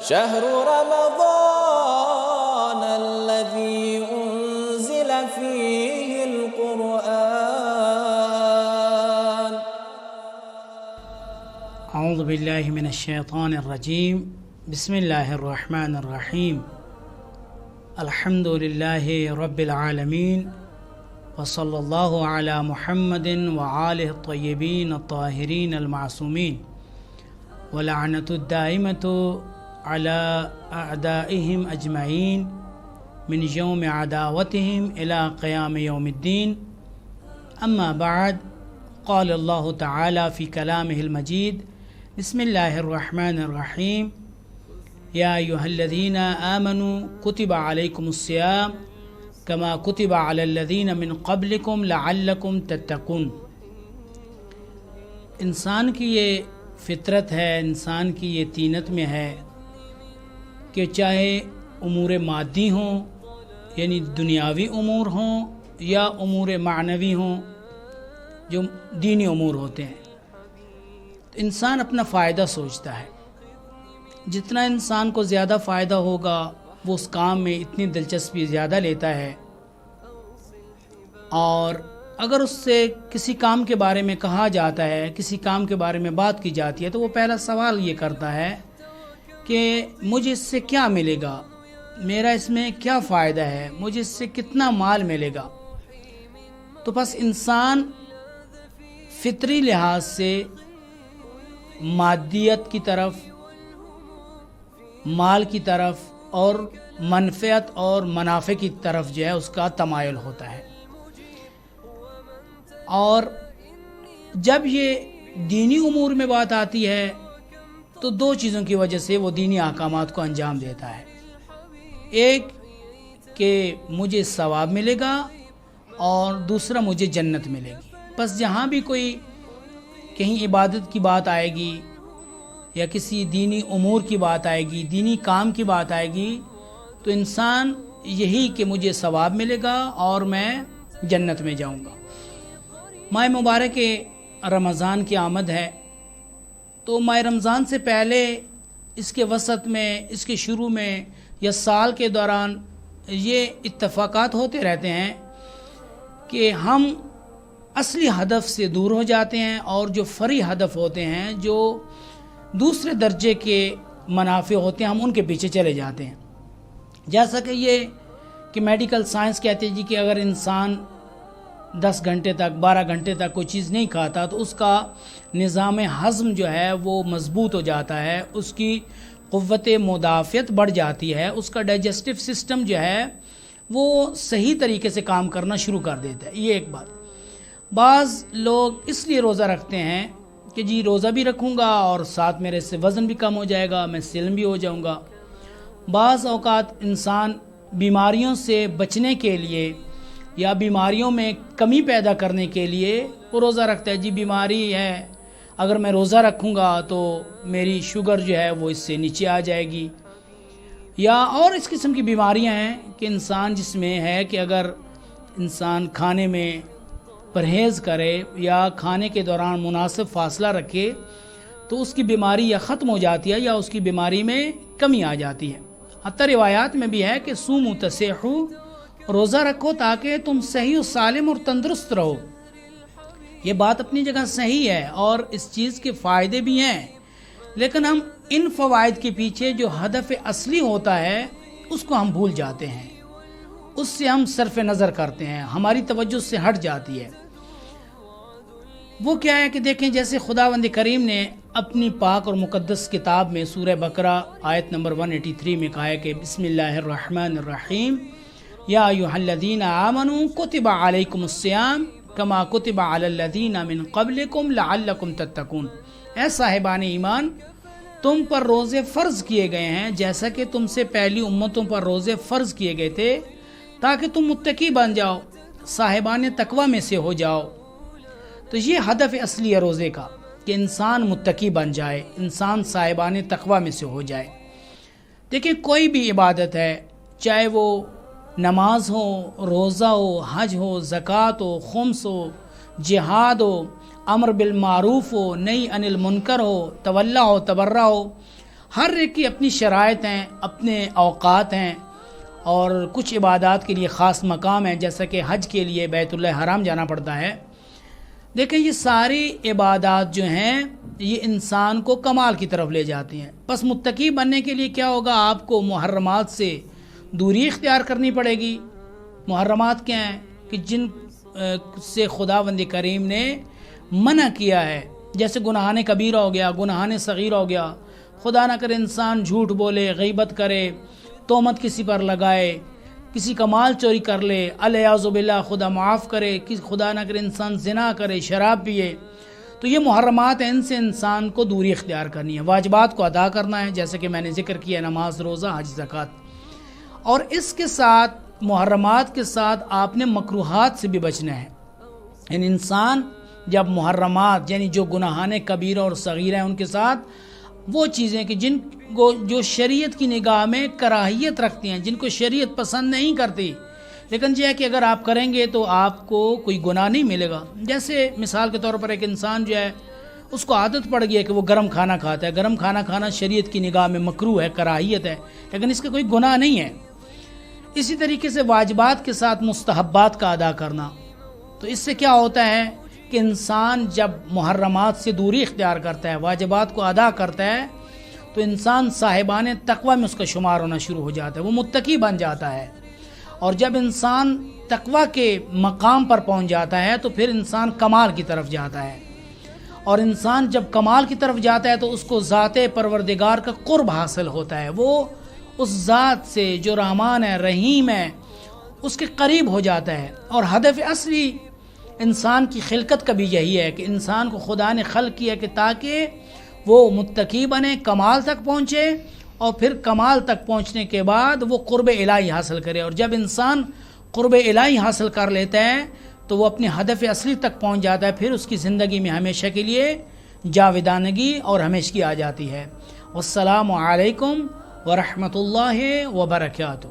شهر رمضان الذي أنزل فيه القرآن. اعوذ باللہ من الشیطان الرجیم. بسم اللہ الرحمن الرحیم. الحمد للہ رب العالمین وصلی اللہ علی محمد وآلہ الطیبین الطاہرین المعصومین ولعنۃ الدائمۃ علی اعدائہم اجمعین من یوم عداوتہم الی قیام یوم الدین. اما بعد، قال اللہ تعالی فی کلامہ المجید. بسم اللہ الرحمن الرحیم. یا ایہا الذین آمنوا کتب علیکم الصیام کما کتب علی الذین من قبلکم لعلکم تتقون. انسان کی یہ فطرت ہے، انسان کی یہ طینت میں ہے کہ چاہے امور مادی ہوں یعنی دنیاوی امور ہوں یا امور معنوی ہوں جو دینی امور ہوتے ہیں، تو انسان اپنا فائدہ سوچتا ہے. جتنا انسان کو زیادہ فائدہ ہوگا وہ اس کام میں اتنی دلچسپی زیادہ لیتا ہے، اور اگر اس سے کسی کام کے بارے میں کہا جاتا ہے، کسی کام کے بارے میں بات کی جاتی ہے، تو وہ پہلا سوال یہ کرتا ہے کہ مجھے اس سے کیا ملے گا، میرا اس میں کیا فائدہ ہے، مجھے اس سے کتنا مال ملے گا. تو بس انسان فطری لحاظ سے مادیت کی طرف، مال کی طرف اور منفعت اور منافع کی طرف جو ہے اس کا تمائل ہوتا ہے. اور جب یہ دینی امور میں بات آتی ہے تو دو چیزوں کی وجہ سے وہ دینی احکامات کو انجام دیتا ہے. ایک کہ مجھے ثواب ملے گا، اور دوسرا مجھے جنت ملے گی. بس جہاں بھی کوئی کہیں عبادت کی بات آئے گی یا کسی دینی امور کی بات آئے گی، دینی کام کی بات آئے گی، تو انسان یہی کہ مجھے ثواب ملے گا اور میں جنت میں جاؤں گا. ماہ مبارک رمضان کی آمد ہے، تو ماہ رمضان سے پہلے، اس کے وسط میں، اس کے شروع میں یا سال کے دوران یہ اتفاقات ہوتے رہتے ہیں کہ ہم اصلی ہدف سے دور ہو جاتے ہیں، اور جو فری ہدف ہوتے ہیں، جو دوسرے درجے کے منافع ہوتے ہیں، ہم ان کے پیچھے چلے جاتے ہیں. جیسا کہ یہ کہ میڈیکل سائنس کہتے ہیں جی کہ اگر انسان 10 گھنٹے تک، 12 گھنٹے تک کوئی چیز نہیں کھاتا تو اس کا نظام ہضم جو ہے وہ مضبوط ہو جاتا ہے، اس کی قوت مدافعت بڑھ جاتی ہے، اس کا ڈائجسٹو سسٹم جو ہے وہ صحیح طریقے سے کام کرنا شروع کر دیتا ہے. یہ ایک بات. بعض لوگ اس لیے روزہ رکھتے ہیں کہ جی روزہ بھی رکھوں گا اور ساتھ میرے سے وزن بھی کم ہو جائے گا، میں سلم بھی ہو جاؤں گا. بعض اوقات انسان بیماریوں سے بچنے کے لیے یا بیماریوں میں کمی پیدا کرنے کے لیے وہ روزہ رکھتا ہے. جی بیماری ہے، اگر میں روزہ رکھوں گا تو میری شوگر جو ہے وہ اس سے نیچے آ جائے گی. یا اور اس قسم کی بیماریاں ہیں کہ انسان جس میں ہے کہ اگر انسان کھانے میں پرہیز کرے یا کھانے کے دوران مناسب فاصلہ رکھے تو اس کی بیماری یا ختم ہو جاتی ہے یا اس کی بیماری میں کمی آ جاتی ہے. حتی روایات میں بھی ہے کہ صوموا تصحوا، روزہ رکھو تاکہ تم صحیح و سالم اور تندرست رہو. یہ بات اپنی جگہ صحیح ہے اور اس چیز کے فائدے بھی ہیں، لیکن ہم ان فوائد کے پیچھے جو ہدف اصلی ہوتا ہے اس کو ہم بھول جاتے ہیں، اس سے ہم صرف نظر کرتے ہیں، ہماری توجہ سے ہٹ جاتی ہے. وہ کیا ہے کہ دیکھیں، جیسے خداوند کریم نے اپنی پاک اور مقدس کتاب میں سورہ بقرہ آیت نمبر 183 میں کہا ہے کہ بسم اللہ الرحمن الرحیم. یا ایھا الذین آمنوا کتب علیکم الصیام کما کتب علی الذین من قبلکم لعلکم تتقون. اے صاحبان ایمان، تم پر روزے فرض کیے گئے ہیں جیسا کہ تم سے پہلی امتوں پر روزے فرض کیے گئے تھے تاکہ تم متقی بن جاؤ، صاحبان تقوی میں سے ہو جاؤ. تو یہ ہدف اصلی ہے روزے کا کہ انسان متقی بن جائے، انسان صاحبان تقوی میں سے ہو جائے. دیکھیں، کوئی بھی عبادت ہے، چاہے وہ نماز ہو، روزہ ہو، حج ہو، زکوٰۃ ہو، خمس ہو، جہاد ہو، امر بالمعروف ہو، نہی عن المنکر ہو، تولا ہو، تبرہ ہو، ہر ایک کی اپنی شرائط ہیں، اپنے اوقات ہیں، اور کچھ عبادات کے لیے خاص مقام ہے، جیسا کہ حج کے لیے بیت اللہ حرام جانا پڑتا ہے۔ دیکھیں یہ ساری عبادات جو ہیں یہ انسان کو کمال کی طرف لے جاتی ہیں۔ بس متقی بننے کے لیے کیا ہوگا؟ آپ کو محرمات سے دوری اختیار کرنی پڑے گی۔ محرمات کیا ہیں؟ کہ جن سے خداوند کریم نے منع کیا ہے، جیسے گناہان کبیرہ ہو گیا، گناہان صغیرہ ہو گیا، خدا نہ کرے انسان جھوٹ بولے، غیبت کرے، تہمت کسی پر لگائے، کسی کا مال چوری کر لے، الیاذ باللہ، خدا معاف کرے، خدا نہ کرے انسان زنا کرے، شراب پیے، تو یہ محرمات ہیں، ان سے انسان کو دوری اختیار کرنی ہے۔ واجبات کو ادا کرنا ہے، جیسے کہ میں نے ذکر کیا، نماز، روزہ، حج، زکوٰۃ، اور اس کے ساتھ محرمات کے ساتھ آپ نے مکروہات سے بھی بچنا ہے۔ یعنی انسان جب محرمات یعنی جو گناہان کبیرہ اور صغیرہ ہیں ان کے ساتھ وہ چیزیں کہ جن کو جو شریعت کی نگاہ میں کراہیت رکھتی ہیں، جن کو شریعت پسند نہیں کرتی، لیکن یہ ہے کہ اگر آپ کریں گے تو آپ کو کوئی گناہ نہیں ملے گا۔ جیسے مثال کے طور پر ایک انسان جو ہے اس کو عادت پڑ گئی ہے کہ وہ گرم کھانا کھاتا ہے، گرم کھانا کھانا شریعت کی نگاہ میں مکروہ ہے، کراہیت ہے، لیکن اس کا کوئی گناہ نہیں ہے۔ اسی طریقے سے واجبات کے ساتھ مستحبات کا ادا کرنا، تو اس سے کیا ہوتا ہے کہ انسان جب محرمات سے دوری اختیار کرتا ہے، واجبات کو ادا کرتا ہے، تو انسان صاحبان تقوی میں اس کا شمار ہونا شروع ہو جاتا ہے، وہ متقی بن جاتا ہے۔ اور جب انسان تقوی کے مقام پر پہنچ جاتا ہے تو پھر انسان کمال کی طرف جاتا ہے، اور انسان جب کمال کی طرف جاتا ہے تو اس کو ذات پروردگار کا قرب حاصل ہوتا ہے، وہ اس ذات سے جو رحمان ہے، رحیم ہے، اس کے قریب ہو جاتا ہے۔ اور ہدف اصلی انسان کی خلقت کا بھی یہی ہے کہ انسان کو خدا نے خلق کیا کہ تاکہ وہ متقی بنے، کمال تک پہنچے، اور پھر کمال تک پہنچنے کے بعد وہ قرب الہی حاصل کرے۔ اور جب انسان قرب الہی حاصل کر لیتا ہے تو وہ اپنے ہدف اصلی تک پہنچ جاتا ہے، پھر اس کی زندگی میں ہمیشہ کے لیے جاودانگی اور ہمیشگی آ جاتی ہے۔ والسلام علیکم ورحمۃ اللہ وبرکاتہ۔